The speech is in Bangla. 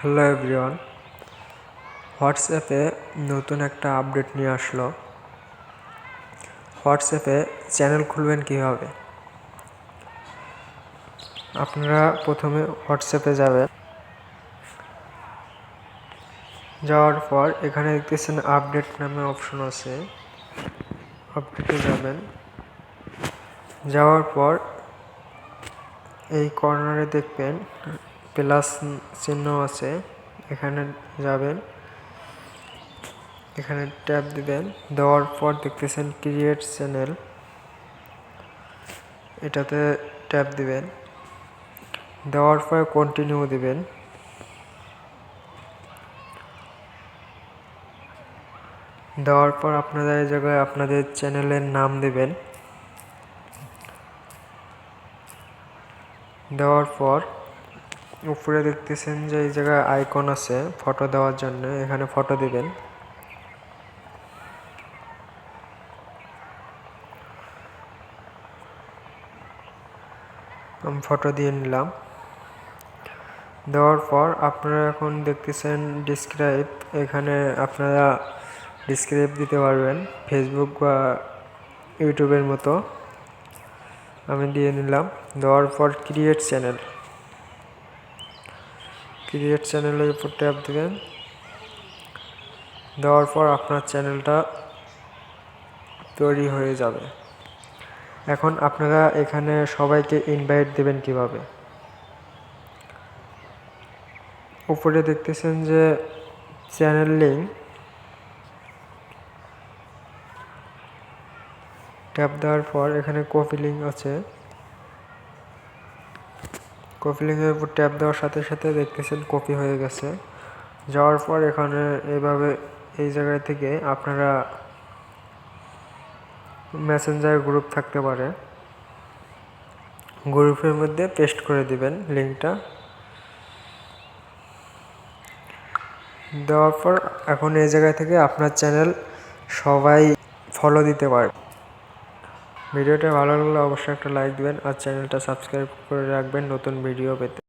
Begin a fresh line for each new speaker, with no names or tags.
হ্যালো এভরিওয়ান, হোয়াটসঅ্যাপে নতুন একটা আপডেট নিয়ে আসলো। হোয়াটসঅ্যাপে চ্যানেল খুলবেন কীভাবে? আপনারা প্রথমে হোয়াটসঅ্যাপে যাবেন, যাওয়ার পর এখানে দেখতেছেন আপডেট নামে অপশন আছে, আপডেটে যাবেন। যাওয়ার পর এই কর্নারে দেখবেন প্লাস চিহ্ন আছে, এখানে যাবেন, এখানে ট্যাপ দিবেন। দেওয়ার পর দেখতেছেন ক্রিয়েট চ্যানেল, এটাতে ট্যাপ দিবেন। দেওয়ার পর কন্টিনিউ দিবেন। দেওয়ার পর আপনারা এই জায়গায় আপনাদের চ্যানেলের নাম দেবেন। দেওয়ার পর উপরে দেখতেছেন যে এই জায়গায় আইকন আছে ফটো দেওয়ার জন্য, এখানে ফটো দিবেন। আমি ফটো দিয়ে নিলাম। দেওয়ার পর আপনারা এখন দেখতেছেন ডিসক্রাইব, এখানে আপনারা ডিসক্রাইব দিতে পারবেন ফেসবুক বা ইউটিউবের মতো। আমি দিয়ে নিলাম। দেওয়ার পর ক্রিয়েট চ্যানেল, ক্রিয়েট চ্যানেলের উপর ট্যাপ দেবেন। দেওয়ার পর আপনার চ্যানেলটা তৈরি হয়ে যাবে। এখন আপনারা এখানে সবাইকে ইনভাইট দেবেন কিভাবে? উপরে দেখতেছেন যে চ্যানেল লিঙ্ক, ট্যাপ দেওয়ার পর এখানে কপি লিঙ্ক আছে, কপি লিঙ্কের উপর ট্যাপ দেওয়ার সাথে সাথে দেখতেছেন কপি হয়ে গেছে। যাওয়ার পর এখানে এইভাবে এই জায়গায় থেকে আপনারা মেসেঞ্জার গ্রুপ থাকতে পারে, গ্রুপের মধ্যে পেস্ট করে দিবেন লিঙ্কটা। দেওয়ার পর এখন এই জায়গা থেকে আপনার চ্যানেল সবাই ফলো দিতে পারে। ভিডিওটা ভালো লাগলে অবশ্যই একটা লাইক দিবেন আর চ্যানেলটা সাবস্ক্রাইব করে রাখবেন নতুন ভিডিও পেতে।